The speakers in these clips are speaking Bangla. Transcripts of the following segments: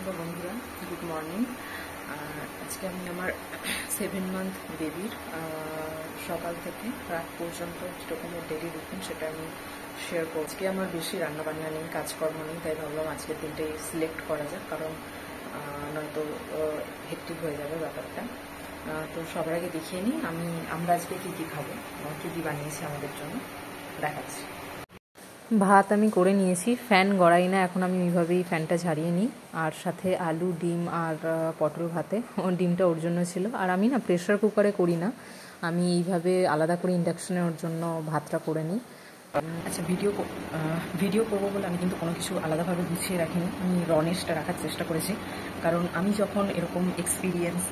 তো বন্ধুরা, গুড মর্নিং। আজকে আমি আমার 7 মান্থ বেবির সকাল থেকে রাত পর্যন্ত কীরকম ডেলি রুটিন সেটা আমি শেয়ার করছি। আজকে আমার বেশি রান্নাবান্না নেই, কাজকর্ম নেই, তাই ভাবলাম আজকের দিনটাই সিলেক্ট করা যাক, কারণ নয়তো হেক্টিক হয়ে যাবে ব্যাপারটা। তো সবার আগে দেখিয়ে নিই আমরা আজকে কী কী খাবো, কী কী বানিয়েছি আমাদের জন্য দেখাচ্ছি। ভাত আমি করে নিয়েছি, ফ্যান গড়াই না এখন, আমি এইভাবেই ফ্যানটা ঝাড়িয়ে নিই। আর সাথে আলু, ডিম আর পটল ভাতে, ডিমটা ওর জন্য ছিল। আর আমি না প্রেশার কুকারে করি না, আমি এইভাবে আলাদা করে ইন্ডাকশনে ওর জন্য ভাতটা করে নিই। আচ্ছা, ভিডিও করবো বলে আমি কিন্তু কোনো কিছু আলাদাভাবে গুছিয়ে রাখিনি, আমি রনেসটা রাখার চেষ্টা করেছি। কারণ আমি যখন এরকম এক্সপিরিয়েন্স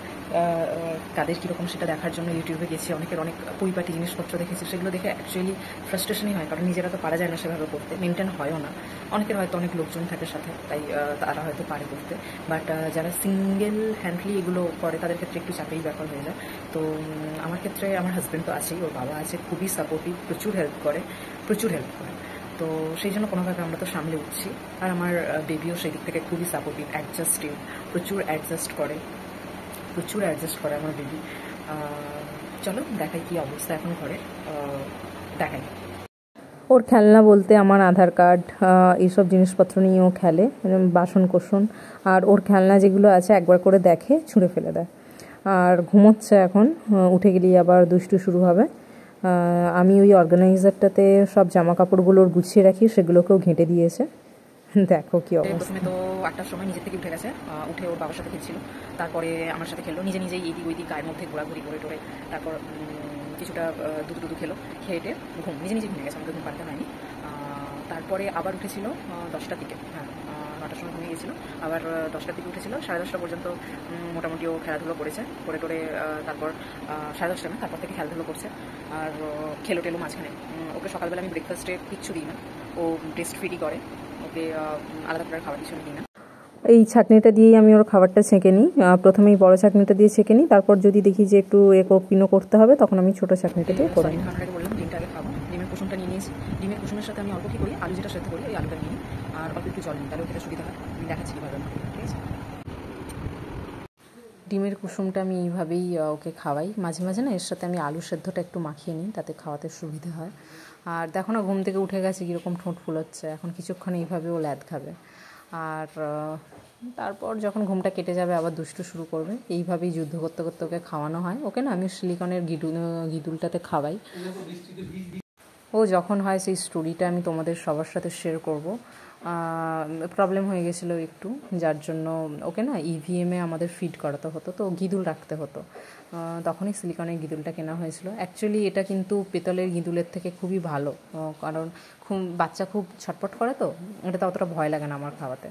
তাদের কীরকম সেটা দেখার জন্য ইউটিউবে গেছি, অনেকের অনেক পরিপাটি জিনিসপত্র দেখেছি, সেগুলো দেখে অ্যাকচুয়ালি ফ্রাস্ট্রেশনই হয়, কারণ নিজেরা তো পারা যায় না সেভাবে করতে, মেনটেন হয়ও না। অনেকের হয়তো অনেক লোকজন থাকে সাথে, তাই তারা হয়তো পারে করতে, বাট যারা সিঙ্গেল হ্যান্ডলি এগুলো করে তাদের ক্ষেত্রে একটু চাপেই ব্যাপার হয়ে যায়। তো আমার ক্ষেত্রে আমার হাজব্যান্ড তো আছেই, ওর বাবা আছে, খুবই সাপোর্টিভ, প্রচুর হেল্প করে। তো সেই জন্য কোনোভাবে আমরা তো সামলে উঠছি। আর আমার বেবিও সেই দিক থেকে খুবই সাপোর্টিভ, অ্যাডজাস্টিভ, প্রচুর অ্যাডজাস্ট করে আমার বেবি। চলো দেখাই কি অবস্থা এখন ঘরে, দেখাই। ওর খেলনা বলতে আমার আধার কার্ড, এইসব জিনিসপত্র নিয়ে ও খেলে, বাসন কোসন। আর ওর খেলনা যেগুলো আছে একবার করে দেখে ছুঁড়ে ফেলে দেয়। আর ঘুমোচ্ছে এখন, উঠে গেলেই আবার দুষ্টু শুরু হবে। আমি ওই অর্গানাইজারটাতে সব জামা কাপড়গুলোর গুছিয়ে রাখি, সেগুলোকেও ঘেঁটে দিয়েছে। দেখো কি অবস্থা। প্রথমে তো 8টার সময় নিজের থেকে উঠে গেছে, উঠে ওর বাবার সাথে খেলছিল, তারপরে আমার সাথে খেললো, নিজেই এইদিক ওইদিক গায়ের মধ্যে ঘোরাঘুরি করে টোরে, তারপর কিছুটা দুধ খেলো, খেয়ে ঘুম নিজে ঘুমিয়ে গেছে, আমাকে ঘুম পাড়তে হয়নি। তারপরে আবার উঠেছিল 10টার দিকে, 9টার সময় ঘুমিয়ে গেছিলো, আবার 10টার দিকে উঠেছিল, 10:30 পর্যন্ত মোটামুটি ও খেলাধুলো করেছে, করে তারপর 10:30 না, তারপর থেকে খেলাধুলো করছে। আর খেলো মাঝখানে। ওকে সকালবেলা আমি ব্রেকফাস্টে কিচ্ছু দিই না, ও ব্রেস্ট ফিডই করে, ওকে আলাদা করে খাবার কিছু দিই না। এই ছাঁকনিটা দিয়েই আমি ওর খাবারটা ছেঁকে নিই, প্রথমেই বড় ছাঁকনিটা দিয়ে ছেঁকে নিই, তারপর যদি দেখি যে একটু পিনো করতে হবে তখন আমি ছোটো ছাঁকনিটা দিয়ে করে নিই। খাবারটাকে বললাম ডিমটা আগে খাবো, ডিমের কুসুমটা নিয়ে নিয়েছি। ডিমের কুসুমের সাথে আমি অল্প কী করি, আলু যেটা সেদ্ধ করি ওই আলুটা নিই, আর অল্প একটু জল নিই, তাহলে ওটা সুবিধা হয়। আমি দেখাচ্ছি কীভাবে, ঠিক আছে। ডিমের কুসুমটা আমি এইভাবেই ওকে খাওয়াই, মাঝে মাঝে না এর সাথে আমি আলু সেদ্ধটা একটু মাখিয়ে নিই, তাতে খাওয়াতে সুবিধা হয়। আর দেখো না, ঘুম থেকে উঠে গেছে, কীরকম ঠোঁট ফুলোচ্ছে, এখন কিছুক্ষণ এইভাবে ও ল্যাদ খাবে। আর তারপর যখন ঘুমটা কেটে যাবে আবার দুষ্টু শুরু করবে, এইভাবেই যুদ্ধ করতে করতে ওকে খাওয়ানো হয়। ওকে না আমি সিলিকনের গিদুলটাতে খাওয়াই। ও যখন হয় সেই স্টোরিটা আমি তোমাদের সবার সাথে শেয়ার করব। প্রবলেম হয়ে গেছিলো একটু, যার জন্য ওকে না ইভিএমে আমাদের ফিড করাতে হতো, তো গিদুল রাখতে হতো, তখনই সিলিকনের গিদুলটা কেনা হয়েছিল। অ্যাকচুয়ালি এটা কিন্তু পেতলের গিদুলের থেকে খুবই ভালো, কারণ বাচ্চা খুব ছটপট করে, তো এটাতে অতটা ভয় লাগে না আমার খাওয়াতে,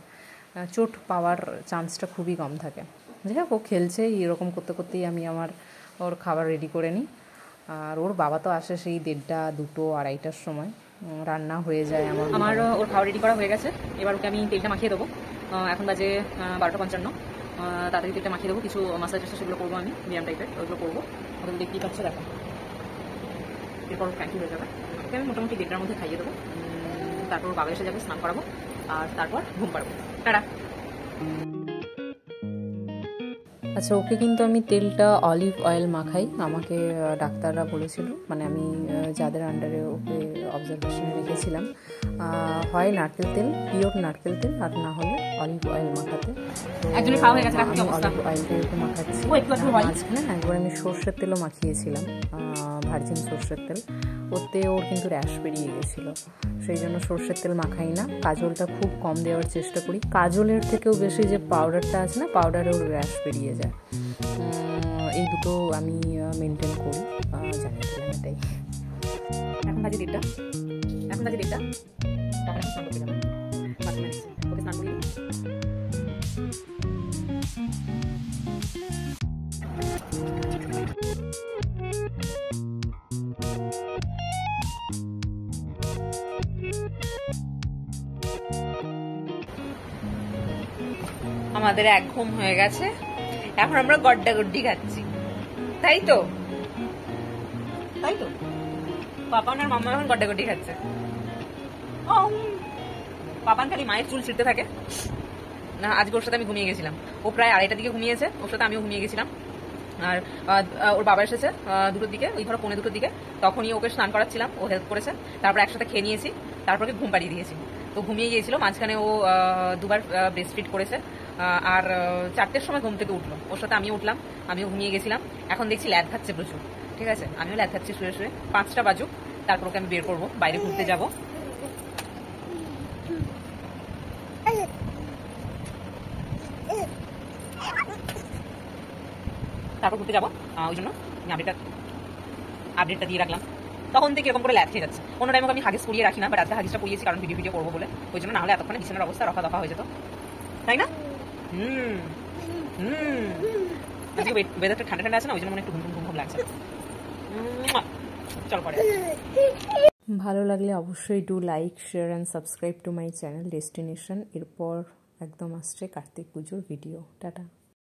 চোট পাওয়ার চান্সটা খুবই কম থাকে। যাই হোক, ও খেলছে, এরকম করতে করতেই আমি ওর খাবার রেডি করে নিই। আর ওর বাবা তো আসে সেই 1:30, 2, 2:30টার সময়, রান্না হয়ে যায় আমার ওর খাওয়া রেডি করা হয়ে গেছে। এবার ওকে আমি তেলটা মাখিয়ে দেবো, এখন বাজে 12:55, তাড়াতাড়ি তেলটা মাখিয়ে দেবো। কিছু মাসাজ সেগুলো করবো, আমি ব্যায়াম টাইপের ওইগুলো করবো, ওদের দেখতেই পাচ্ছ, দেখো। এরপর ক্যান্টি হয়ে যাবে, ওকে আমি মোটামুটি 1:30টার মধ্যে খাইয়ে দেবো, তারপর বাবা এসে যাবে, স্নান করাবো, আর তারপর ঘুম পাড়বো। টাটা। আচ্ছা, ওকে কিন্তু আমি তেলটা অলিভ অয়েল মাখাই, আমাকে ডাক্তাররা বলেছিল, মানে আমি যাদের আন্ডারে ওকে অবজারভেশনে রেখেছিলাম, হয় নারকেল তেল, পিওর নারকেল তেল, আর না হলে অলিভ অয়েল মাখাতে। অলিভ অয়েলটা একটু মাখাচ্ছি। মাঝখানে একবার আমি সর্ষের তেলও মাখিয়েছিলাম, ভার্জিন সর্ষের তেল, ওতে ওর কিন্তু র্যাশ বেরিয়ে গেছিলো, সেই জন্য সর্ষের তেল মাখাই না। কাজলটা খুব কম দেওয়ার চেষ্টা করি, কাজলের থেকেও বেশি যে পাউডারটা আছে না, পাউডারে ওর র্যাশ বেরিয়ে যায়। এই দুটো আমি মেনটেন করি, জানি এটাই। এখন বাজে 1:30, তখন স্নান করতে যাবে, ওকে স্নান করি। আমাদের এক ঘুম হয়ে গেছে, এখন আমরা গড্ডি খাচ্ছি, তাই তো পাপান আর মাম্মা এখন গড্ডি খাচ্ছে। পাপান খালি মায়ের চুল ছিঁড়তে থাকে, আজকে ওর সাথে আমি ঘুমিয়ে গেছিলাম। ও প্রায় 2:30টার দিকে ঘুমিয়েছে, ওর সাথে আমিও ঘুমিয়ে গেছিলাম। আর ওর বাবা এসেছে 2টোর দিকে, ওই ধরো 2:45 দিকে, তখনই ওকে স্নান করাচ্ছিলাম, ও হেল্প করেছে। তারপর একসাথে খেয়ে নিয়েছি, তারপরে ঘুম পাড়িয়ে দিয়েছি। তো ঘুমিয়ে গিয়েছিল, মাঝখানে ও 2বার ব্রেস্ট ফিড করেছে। আর 4টের সময় ঘুম থেকে উঠলো, ওর সাথে আমিও উঠলাম, আমিও ঘুমিয়ে গেছিলাম। এখন দেখছি ল্যাদ খাচ্ছে প্রচুর, ঠিক আছে, আমিও ল্যাদ খাচ্ছি শুয়ে শুয়ে। 5টা বাজুক, তারপর ওকে আমি বের করবো, বাইরে ঘুরতে যাবো। তারপর ঘুরতে যাবো, ওই জন্য আমি আপডেটটা দিয়ে রাখলাম। তখন থেকে এরকম করে ল্যাদ খেয়ে যাচ্ছে। অন্য টাইমে আমি হাগিস পরিয়ে রাখি না, বাট আজকে হাগিসটা পরিয়েছি কারণ ভিডিও করবো বলে, ওই জন্য। না হলে এতক্ষণে বিছানার অবস্থা রফা দফা হয়ে যেত, তাই না? আজকে ওয়েদারটা ঠান্ডা ঠান্ডা আছে না, ওই জন্য মনে একটু ঘুম ঘুম ঘুম লাগছে। চল পরে। ভালো লাগলে অবশ্যই do like, share and subscribe to my channel destination. এরপর একদম আসছে কার্তিক পুজোর ভিডিও। টাটা।